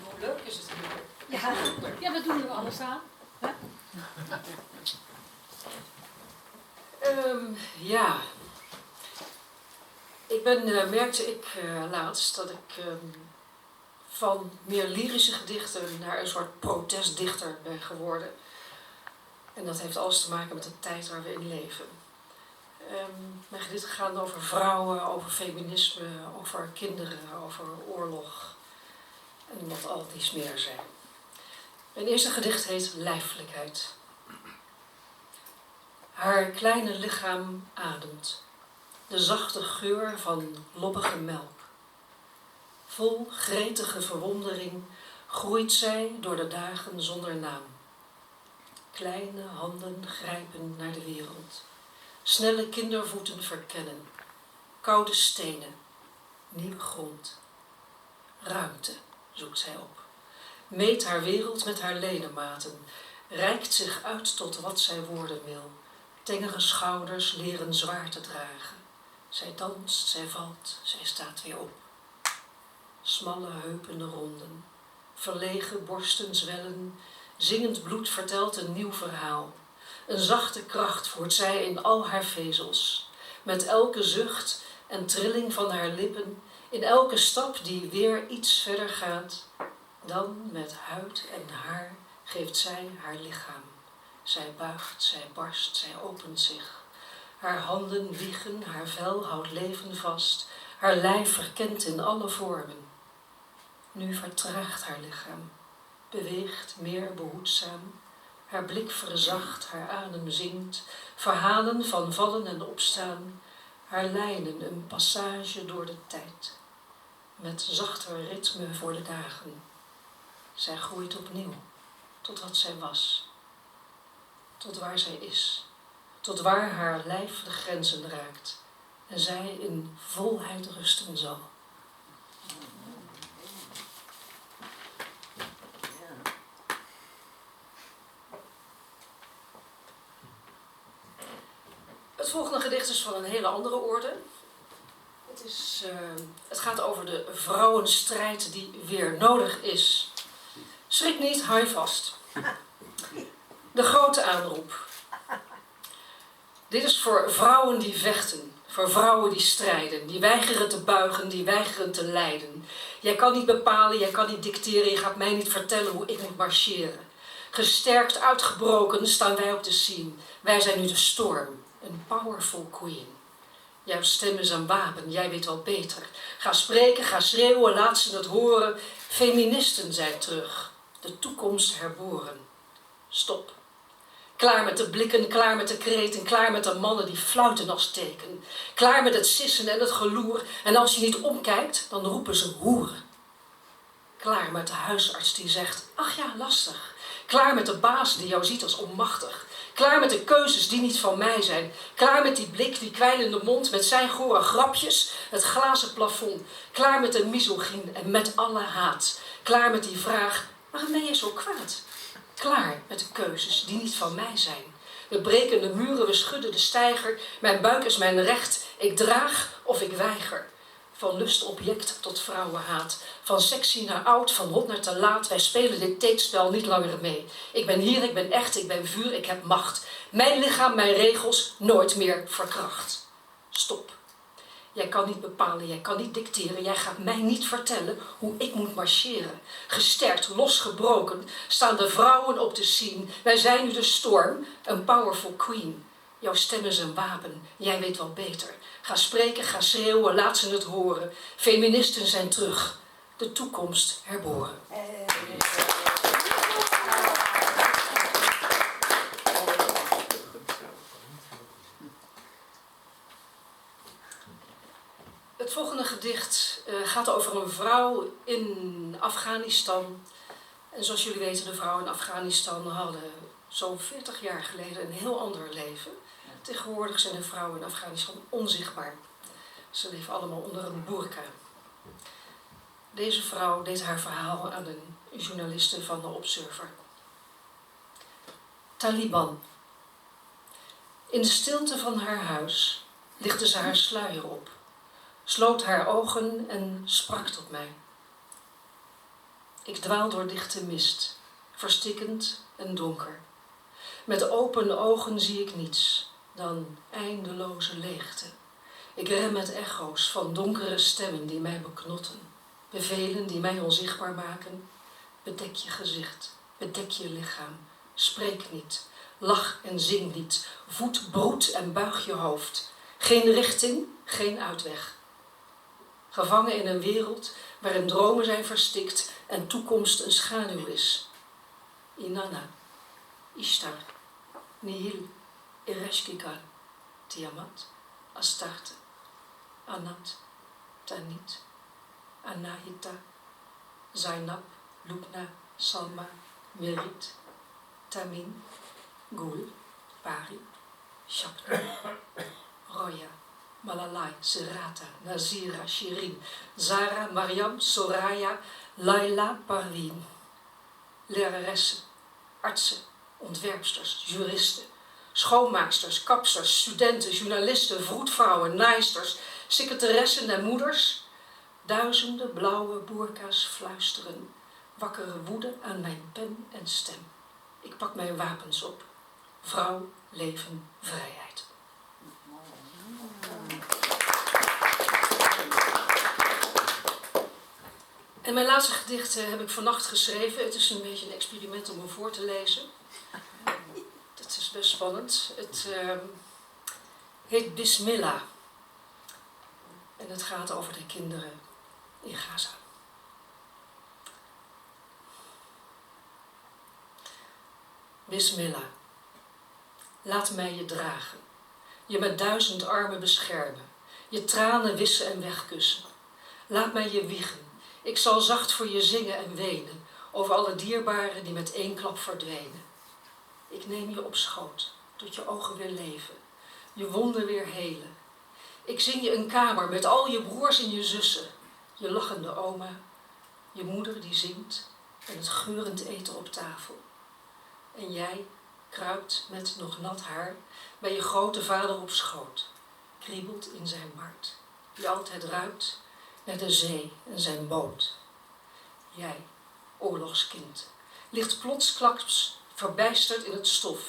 Hoe leuk is het hier? Ja, we doen er alles aan. Hè? Ja. Ik merkte laatst dat ik van meer lyrische gedichten naar een soort protestdichter ben geworden. En dat heeft alles te maken met de tijd waar we in leven. Mijn gedichten gaan over vrouwen, over feminisme, over kinderen, over oorlog en wat al dies meer zijn. Mijn eerste gedicht heet Lijfelijkheid. Haar kleine lichaam ademt, de zachte geur van lobbige melk. Vol gretige verwondering groeit zij door de dagen zonder naam. Kleine handen grijpen naar de wereld. Snelle kindervoeten verkennen. Koude stenen. Nieuwe grond. Ruimte zoekt zij op. Meet haar wereld met haar ledematen. Reikt zich uit tot wat zij worden wil. Tengere schouders leren zwaar te dragen. Zij danst, zij valt, zij staat weer op. Smalle heupen ronden. Verlegen borsten zwellen. Zingend bloed vertelt een nieuw verhaal. Een zachte kracht voert zij in al haar vezels. Met elke zucht en trilling van haar lippen, in elke stap die weer iets verder gaat, dan met huid en haar geeft zij haar lichaam. Zij buigt, zij barst, zij opent zich. Haar handen wiegen, haar vel houdt leven vast. Haar lijf verkent in alle vormen. Nu vertraagt haar lichaam, beweegt meer behoedzaam. Haar blik verzacht, haar adem zingt. Verhalen van vallen en opstaan. Haar lijnen een passage door de tijd. Met zachter ritme voor de dagen. Zij groeit opnieuw, tot wat zij was. Tot waar zij is. Tot waar haar lijf de grenzen raakt. En zij in volheid rusten zal. Het volgende gedicht is van een hele andere orde. Het gaat over de vrouwenstrijd die weer nodig is. Schrik niet, hou je vast. De grote aanroep. Dit is voor vrouwen die vechten, voor vrouwen die strijden, die weigeren te buigen, die weigeren te lijden. Jij kan niet bepalen, jij kan niet dicteren, je gaat mij niet vertellen hoe ik moet marcheren. Gesterkt, uitgebroken staan wij op de scene. Wij zijn nu de storm, een powerful queen. Jouw stem is een wapen, jij weet wel beter. Ga spreken, ga schreeuwen, laat ze het horen. Feministen zijn terug, de toekomst herboren. Stop. Klaar met de blikken, klaar met de kreten, klaar met de mannen die fluiten als teken. Klaar met het sissen en het geloer, en als je niet omkijkt, dan roepen ze hoeren. Klaar met de huisarts die zegt, ach ja, lastig. Klaar met de baas die jou ziet als onmachtig. Klaar met de keuzes die niet van mij zijn. Klaar met die blik, die kwijlende mond met zijn gore grapjes, het glazen plafond. Klaar met de misogyn en met alle haat. Klaar met die vraag, waarom ben je zo kwaad? Klaar met de keuzes die niet van mij zijn. We breken de muren, we schudden de steiger. Mijn buik is mijn recht. Ik draag of ik weiger. Van lustobject tot vrouwenhaat. Van sexy naar oud, van hot naar te laat. Wij spelen dit teetspel niet langer mee. Ik ben hier, ik ben echt, ik ben vuur, ik heb macht. Mijn lichaam, mijn regels, nooit meer verkracht. Stop. Jij kan niet bepalen, jij kan niet dicteren. Jij gaat mij niet vertellen hoe ik moet marcheren. Gesterkt, losgebroken, staan de vrouwen op de scene. Wij zijn nu de storm, een powerful queen. Jouw stem is een wapen, jij weet wel beter. Ga spreken, ga schreeuwen, laat ze het horen. Feministen zijn terug, de toekomst herboren. Het volgende gedicht gaat over een vrouw in Afghanistan. En zoals jullie weten, de vrouwen in Afghanistan hadden zo'n 40 jaar geleden een heel ander leven. Tegenwoordig zijn de vrouwen in Afghanistan onzichtbaar. Ze leven allemaal onder een boerka. Deze vrouw deed haar verhaal aan een journaliste van de Observer. Taliban. In de stilte van haar huis lichtte ze haar sluier op. Sloot haar ogen en sprak tot mij. Ik dwaal door dichte mist, verstikkend en donker. Met open ogen zie ik niets dan eindeloze leegte. Ik rem met echo's van donkere stemmen die mij beknotten. Bevelen die mij onzichtbaar maken. Bedek je gezicht, bedek je lichaam. Spreek niet, lach en zing niet. Voed, broed en buig je hoofd. Geen richting, geen uitweg. Gevangen in een wereld waarin dromen zijn verstikt en toekomst een schaduw is. Inanna, Ishtar, Nihil, Ereshkigal, Tiamat, Astarte, Anat, Tanit, Anahita, Zainab, Lubna, Salma, Merit, Tamin, Gul, Pari, Shapna, Roya, Malalai, Serata, Nazira, Shirin, Zara, Mariam, Soraya, Laila, Parveen. Leraressen, artsen, ontwerpsters, juristen, schoonmaaksters, kapsters, studenten, journalisten, vroedvrouwen, naaisters, secretaressen en moeders. Duizenden blauwe boerka's fluisteren, wakkere woede aan mijn pen en stem. Ik pak mijn wapens op. Vrouw, leven, vrijheid. En mijn laatste gedicht heb ik vannacht geschreven. Het is een beetje een experiment om hem voor te lezen. Het is best spannend. Het heet Bismillah. En het gaat over de kinderen in Gaza. Bismillah. Laat mij je dragen. Je met 1000 armen beschermen. Je tranen wissen en wegkussen. Laat mij je wiegen. Ik zal zacht voor je zingen en wenen over alle dierbaren die met één klap verdwenen. Ik neem je op schoot, tot je ogen weer leven, je wonden weer helen. Ik zing je een kamer met al je broers en je zussen, je lachende oma, je moeder die zingt en het geurend eten op tafel. En jij kruipt met nog nat haar bij je grote vader op schoot, kriebelt in zijn baard, die altijd ruikt naar de zee en zijn boot. Jij, oorlogskind, ligt plotsklaps verbijsterd in het stof.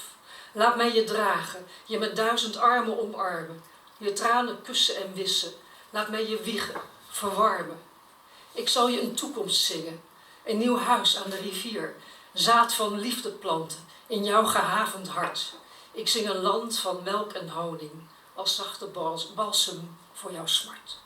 Laat mij je dragen, je met 1000 armen omarmen, je tranen kussen en wissen. Laat mij je wiegen, verwarmen. Ik zal je een toekomst zingen, een nieuw huis aan de rivier, zaad van liefde planten in jouw gehavend hart. Ik zing een land van melk en honing, als zachte balsem voor jouw smart.